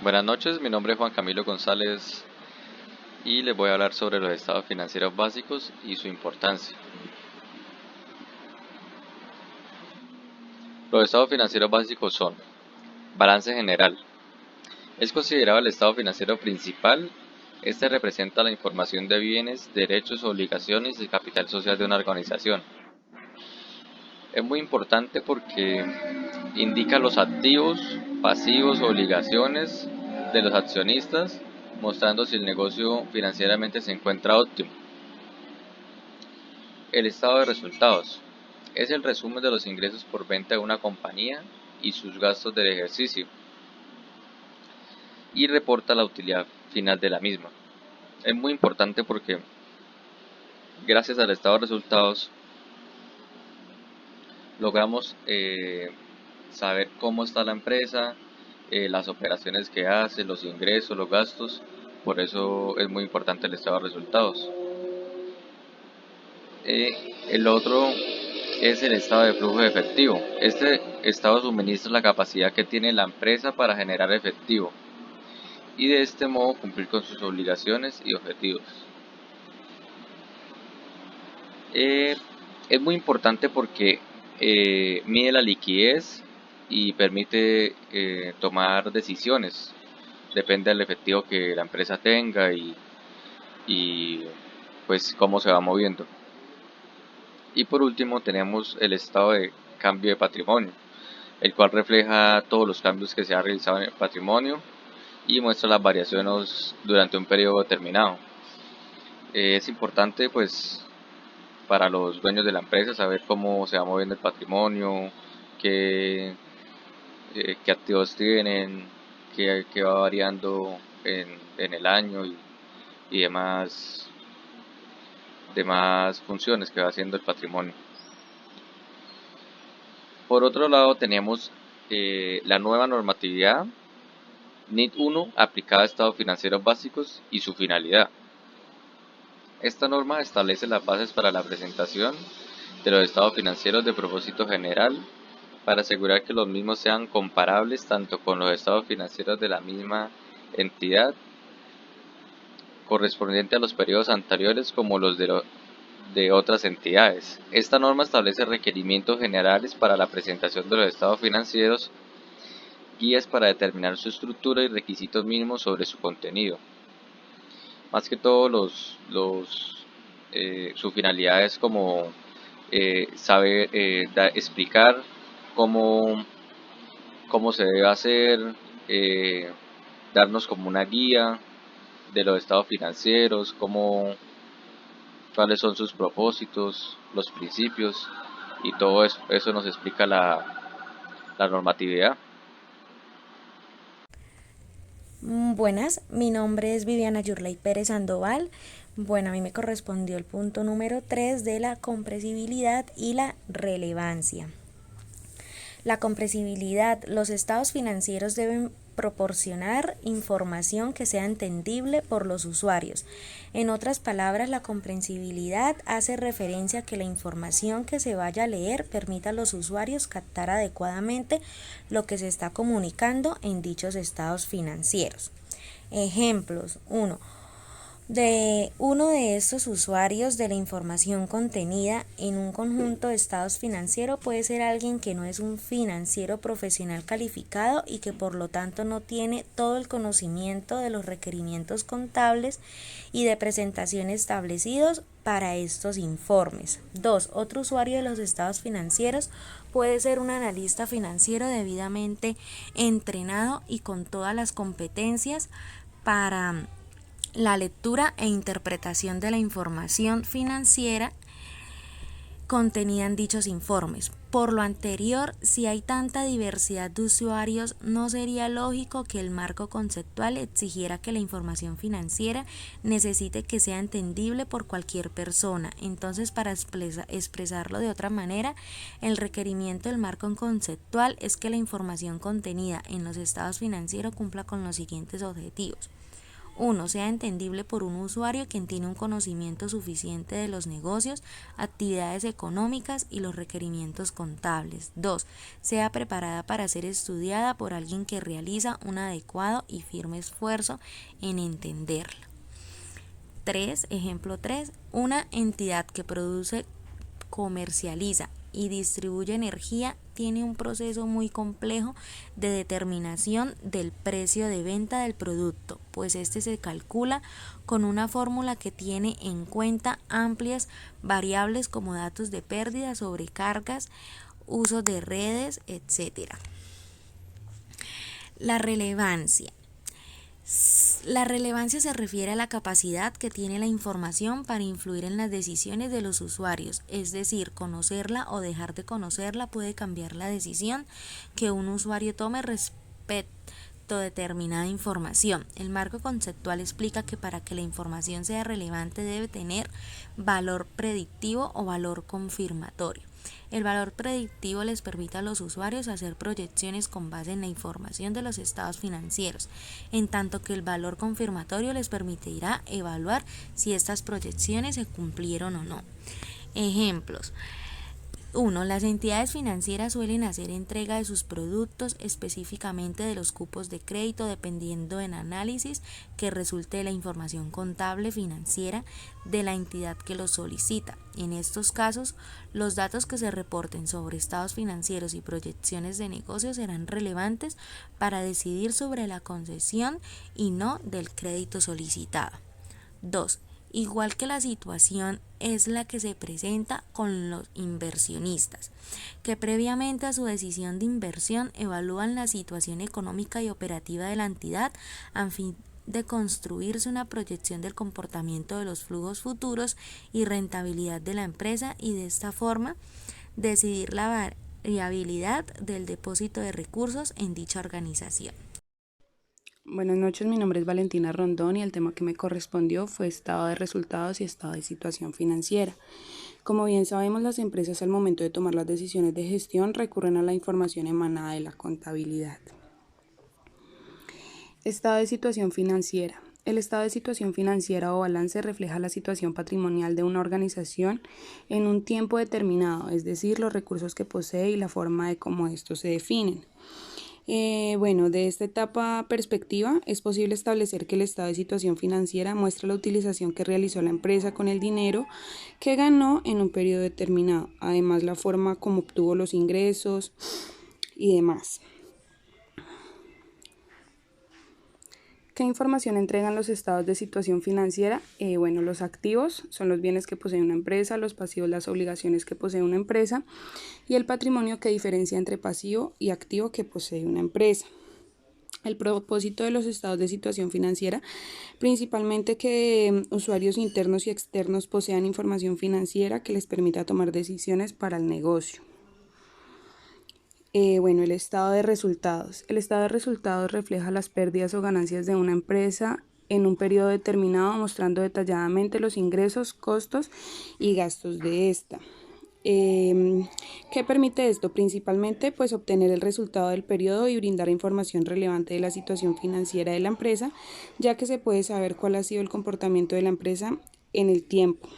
Buenas noches, mi nombre es Juan Camilo González y les voy a hablar sobre los estados financieros básicos y su importancia. Los estados financieros básicos son: balance general. Es considerado el estado financiero principal. Este representa la información de bienes, derechos, obligaciones y capital social de una organización. Es muy importante porque indica los activos, pasivos, obligaciones de los accionistas, mostrando si el negocio financieramente se encuentra óptimo. El estado de resultados es el resumen de los ingresos por venta de una compañía y sus gastos del ejercicio, y reporta la utilidad final de la misma. Es muy importante porque gracias al estado de resultados logramos saber cómo está la empresa, las operaciones que hace, los ingresos, los gastos. Por eso es muy importante el estado de resultados. El otro es el estado de flujo de efectivo. Este estado suministra la capacidad que tiene la empresa para generar efectivo y de este modo cumplir con sus obligaciones y objetivos. Es muy importante porque mide la liquidez y permite tomar decisiones. Depende del efectivo que la empresa tenga y pues cómo se va moviendo. Y por último tenemos el estado de cambio de patrimonio, el cual refleja todos los cambios que se ha realizado en el patrimonio y muestra las variaciones durante un periodo determinado. Es importante pues para los dueños de la empresa saber cómo se va moviendo el patrimonio, qué, qué activos tienen, qué va variando en el año y demás funciones que va haciendo el patrimonio. Por otro lado tenemos la nueva normatividad NIT 1 aplicada a estados financieros básicos y su finalidad. Esta norma establece las bases para la presentación de los estados financieros de propósito general para asegurar que los mismos sean comparables tanto con los estados financieros de la misma entidad correspondiente a los periodos anteriores como los de otras entidades. Esta norma establece requerimientos generales para la presentación de los estados financieros, guías para determinar su estructura y requisitos mínimos sobre su contenido. Más que todo su finalidad es como saber explicar cómo, cómo se debe hacer, eh, darnos como una guía de los estados financieros, cuáles son sus propósitos, los principios y todo eso. Eso nos explica la normatividad. Buenas, mi nombre es Viviana Yurley Pérez Sandoval. Bueno, a mí me correspondió el punto número 3 de la compresibilidad y la relevancia. La compresibilidad. Los estados financieros deben proporcionar información que sea entendible por los usuarios. En otras palabras, la comprensibilidad hace referencia a que la información que se vaya a leer permita a los usuarios captar adecuadamente lo que se está comunicando en dichos estados financieros. Ejemplos: uno de estos usuarios de la información contenida en un conjunto de estados financieros puede ser alguien que no es un financiero profesional calificado y que por lo tanto no tiene todo el conocimiento de los requerimientos contables y de presentación establecidos para estos informes. 2. Otro usuario de los estados financieros puede ser un analista financiero debidamente entrenado y con todas las competencias para la lectura e interpretación de la información financiera contenida en dichos informes. Por lo anterior, si hay tanta diversidad de usuarios, no sería lógico que el marco conceptual exigiera que la información financiera necesite que sea entendible por cualquier persona. Entonces, para expresarlo de otra manera, el requerimiento del marco conceptual es que la información contenida en los estados financieros cumpla con los siguientes objetivos. 1. Sea entendible por un usuario quien tiene un conocimiento suficiente de los negocios, actividades económicas y los requerimientos contables. 2. Sea preparada para ser estudiada por alguien que realiza un adecuado y firme esfuerzo en entenderla. 3. Ejemplo 3. Una entidad que produce, comercializa y distribuye energía tiene un proceso muy complejo de determinación del precio de venta del producto, pues este se calcula con una fórmula que tiene en cuenta amplias variables como datos de pérdidas, sobrecargas, uso de redes, etc. La relevancia. La relevancia se refiere a la capacidad que tiene la información para influir en las decisiones de los usuarios, es decir, conocerla o dejar de conocerla puede cambiar la decisión que un usuario tome respecto a determinada información. El marco conceptual explica que para que la información sea relevante debe tener valor predictivo o valor confirmatorio. El valor predictivo les permite a los usuarios hacer proyecciones con base en la información de los estados financieros, en tanto que el valor confirmatorio les permitirá evaluar si estas proyecciones se cumplieron o no. Ejemplos. 1. Las entidades financieras suelen hacer entrega de sus productos, específicamente de los cupos de crédito, dependiendo del análisis que resulte de la información contable financiera de la entidad que los solicita. En estos casos, los datos que se reporten sobre estados financieros y proyecciones de negocio serán relevantes para decidir sobre la concesión y no del crédito solicitado. 2. Igual que la situación es la que se presenta con los inversionistas, que previamente a su decisión de inversión evalúan la situación económica y operativa de la entidad a fin de construirse una proyección del comportamiento de los flujos futuros y rentabilidad de la empresa y de esta forma decidir la variabilidad del depósito de recursos en dicha organización. Buenas noches, mi nombre es Valentina Rondón y el tema que me correspondió fue estado de resultados y estado de situación financiera. Como bien sabemos, las empresas al momento de tomar las decisiones de gestión recurren a la información emanada de la contabilidad. Estado de situación financiera. El estado de situación financiera o balance refleja la situación patrimonial de una organización en un tiempo determinado, es decir, los recursos que posee y la forma de cómo estos se definen. De esta etapa perspectiva es posible establecer que el estado de situación financiera muestra la utilización que realizó la empresa con el dinero que ganó en un periodo determinado, además la forma como obtuvo los ingresos y demás. ¿Qué información entregan los estados de situación financiera? Los activos son los bienes que posee una empresa, los pasivos las obligaciones que posee una empresa y el patrimonio que diferencia entre pasivo y activo que posee una empresa. El propósito de los estados de situación financiera, principalmente que usuarios internos y externos posean información financiera que les permita tomar decisiones para el negocio. El estado de resultados. El estado de resultados refleja las pérdidas o ganancias de una empresa en un periodo determinado, mostrando detalladamente los ingresos, costos y gastos de esta. ¿Qué permite esto? Principalmente, obtener el resultado del periodo y brindar información relevante de la situación financiera de la empresa, ya que se puede saber cuál ha sido el comportamiento de la empresa en el tiempo.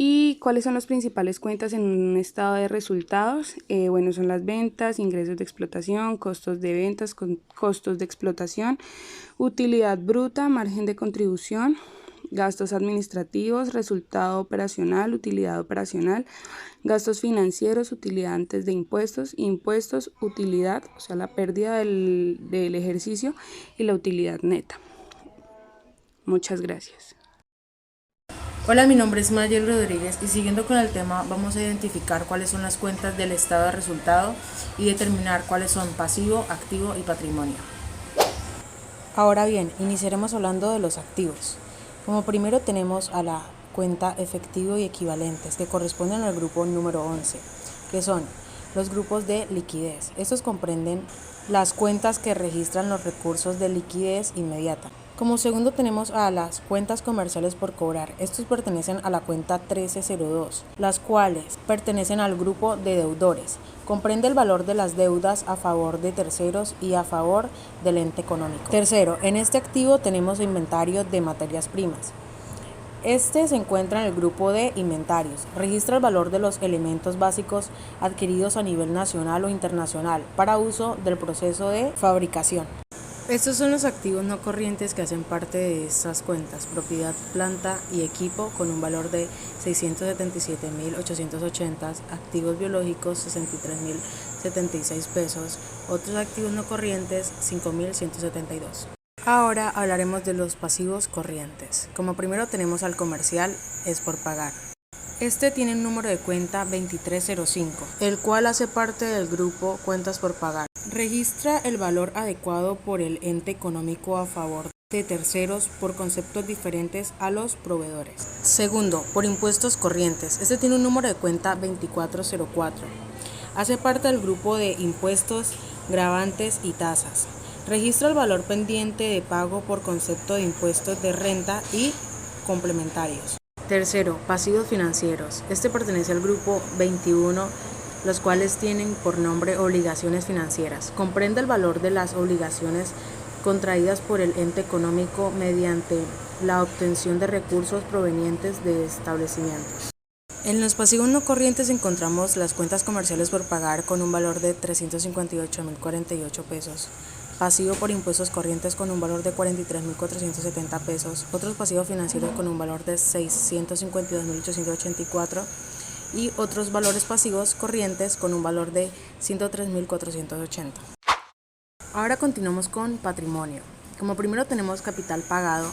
¿Y cuáles son las principales cuentas en un estado de resultados? Son las ventas, ingresos de explotación, costos de ventas, costos de explotación, utilidad bruta, margen de contribución, gastos administrativos, resultado operacional, utilidad operacional, gastos financieros, utilidad antes de impuestos, impuestos, utilidad, o sea, la pérdida del ejercicio y la utilidad neta. Muchas gracias. Hola, mi nombre es Mayel Rodríguez y siguiendo con el tema vamos a identificar cuáles son las cuentas del estado de resultado y determinar cuáles son pasivo, activo y patrimonio. Ahora bien, iniciaremos hablando de los activos. Como primero tenemos a la cuenta efectivo y equivalentes que corresponden al grupo número 11, que son los grupos de liquidez. Estos comprenden las cuentas que registran los recursos de liquidez inmediata, Como segundo tenemos a las cuentas comerciales por cobrar. Estos pertenecen a la cuenta 1302, las cuales pertenecen al grupo de deudores. Comprende el valor de las deudas a favor de terceros y a favor del ente económico. Tercero, en este activo tenemos inventario de materias primas. Este se encuentra en el grupo de inventarios. Registra el valor de los elementos básicos adquiridos a nivel nacional o internacional para uso del proceso de fabricación. Estos son los activos no corrientes que hacen parte de estas cuentas: propiedad, planta y equipo con un valor de 677.880, activos biológicos 63.076 pesos, otros activos no corrientes 5.172. Ahora hablaremos de los pasivos corrientes. Como primero tenemos al comercial, es por pagar. Este tiene un número de cuenta 2305, el cual hace parte del grupo cuentas por pagar. Registra el valor adecuado por el ente económico a favor de terceros por conceptos diferentes a los proveedores. Segundo, por impuestos corrientes. Este tiene un número de cuenta 2404. Hace parte del grupo de impuestos, gravantes y tasas. Registra el valor pendiente de pago por concepto de impuestos de renta y complementarios. Tercero, pasivos financieros. Este pertenece al grupo 21, los cuales tienen por nombre obligaciones financieras. Comprende el valor de las obligaciones contraídas por el ente económico mediante la obtención de recursos provenientes de establecimientos. En los pasivos no corrientes encontramos las cuentas comerciales por pagar con un valor de 358.048 pesos. Pasivo por impuestos corrientes con un valor de 43.470 pesos, otros pasivos financieros con un valor de 652.884 y otros valores pasivos corrientes con un valor de 103.480. Ahora continuamos con patrimonio. Como primero tenemos capital pagado,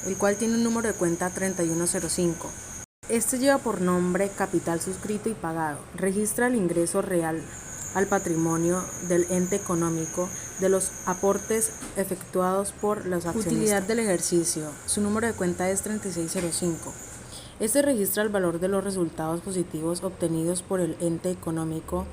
el cual tiene un número de cuenta 3105. Este lleva por nombre capital suscrito y pagado. Registra el ingreso real al patrimonio del ente económico de los aportes efectuados por los accionistas. Utilidad del ejercicio. Su número de cuenta es 3605. Este registra el valor de los resultados positivos obtenidos por el ente económico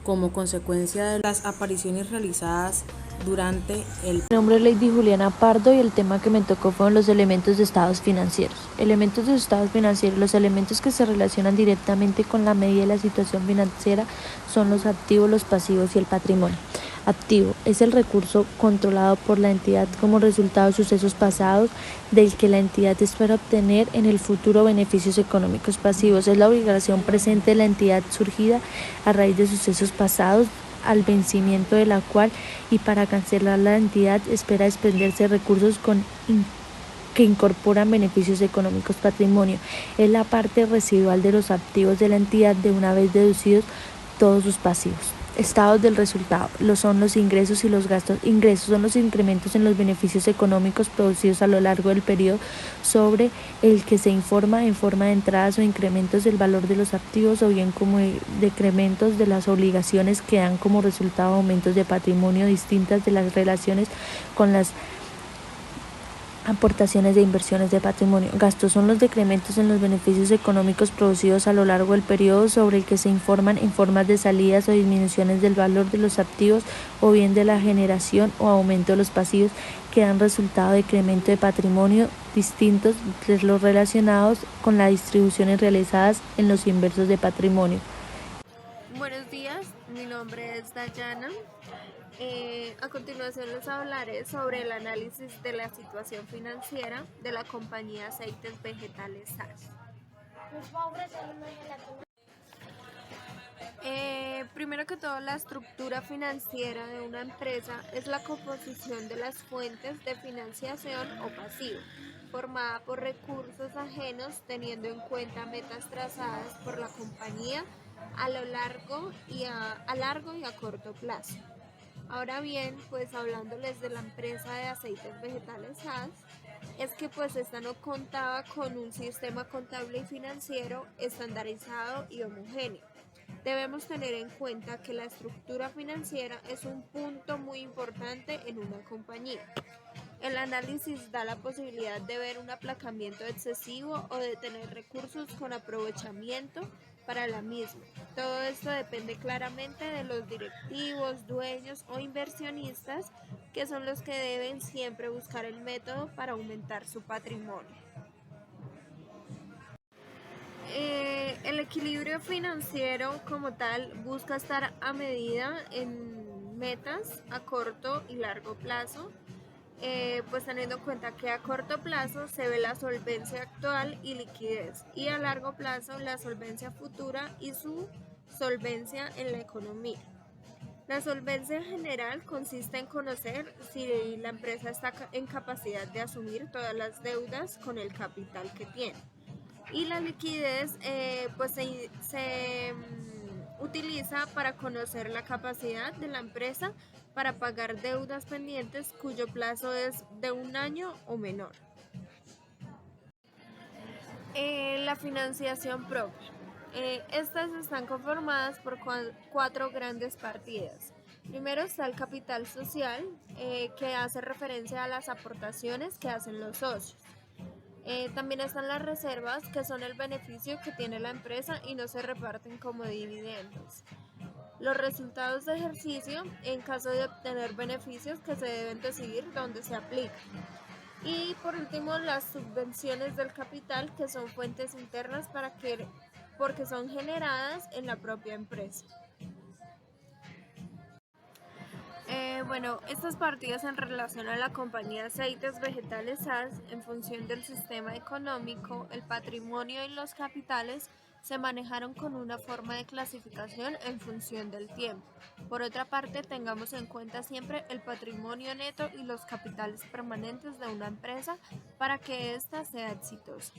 como consecuencia de las apariciones realizadas durante el... Mi nombre es Lady Juliana Pardo y el tema que me tocó fueron los elementos de estados financieros. Elementos de estados financieros, los elementos que se relacionan directamente con la medida de la situación financiera son los activos, los pasivos y el patrimonio. Activo es el recurso controlado por la entidad como resultado de sucesos pasados del que la entidad espera obtener en el futuro beneficios económicos. Pasivos es la obligación presente de la entidad surgida a raíz de sucesos pasados al vencimiento de la cual y para cancelar la entidad espera desprenderse de recursos que incorporan beneficios económicos. Patrimonio es la parte residual de los activos de la entidad de una vez deducidos todos sus pasivos. Estados del resultado son los ingresos y los gastos. Ingresos son los incrementos en los beneficios económicos producidos a lo largo del periodo sobre el que se informa en forma de entradas o incrementos del valor de los activos o bien como decrementos de las obligaciones que dan como resultado aumentos de patrimonio distintas de las relaciones con las aportaciones de inversiones de patrimonio. Gastos son los decrementos en los beneficios económicos producidos a lo largo del periodo sobre el que se informan en formas de salidas o disminuciones del valor de los activos o bien de la generación o aumento de los pasivos que dan resultado de decremento de patrimonio distintos de los relacionados con las distribuciones realizadas en los inversos de patrimonio. Buenos días, mi nombre es Dayana. A continuación les hablaré sobre el análisis de la situación financiera de la compañía Aceites Vegetales SAS. Primero que todo, la estructura financiera de una empresa es la composición de las fuentes de financiación o pasivo, formada por recursos ajenos teniendo en cuenta metas trazadas por la compañía a largo y a corto plazo. Ahora bien, pues hablándoles de la empresa de Aceites Vegetales SAS, es que pues esta no contaba con un sistema contable y financiero estandarizado y homogéneo. Debemos tener en cuenta que la estructura financiera es un punto muy importante en una compañía. El análisis da la posibilidad de ver un aplacamiento excesivo o de tener recursos con aprovechamiento para la misma. Todo esto depende claramente de los directivos, dueños o inversionistas, que son los que deben siempre buscar el método para aumentar su patrimonio. El equilibrio financiero como tal busca estar a medida en metas a corto y largo plazo, pues teniendo en cuenta que a corto plazo se ve la solvencia actual y liquidez, y a largo plazo la solvencia futura y su solvencia en la economía. La solvencia general consiste en conocer si la empresa está en capacidad de asumir todas las deudas con el capital que tiene. Y la liquidez pues utiliza para conocer la capacidad de la empresa para pagar deudas pendientes cuyo plazo es de 1 año o menor. La financiación propia. Estas están conformadas por 4 grandes partidas. Primero está el capital social, que hace referencia a las aportaciones que hacen los socios. También están las reservas, que son el beneficio que tiene la empresa y no se reparten como dividendos. Los resultados de ejercicio, en caso de obtener beneficios que se deben decidir dónde se aplican. Y por último, las subvenciones del capital, que son fuentes internas porque son generadas en la propia empresa. Bueno, estas partidas en relación a la compañía Aceites Vegetales SAS, en función del sistema económico, el patrimonio y los capitales se manejaron con una forma de clasificación en función del tiempo. Por otra parte, tengamos en cuenta siempre el patrimonio neto y los capitales permanentes de una empresa para que ésta sea exitosa.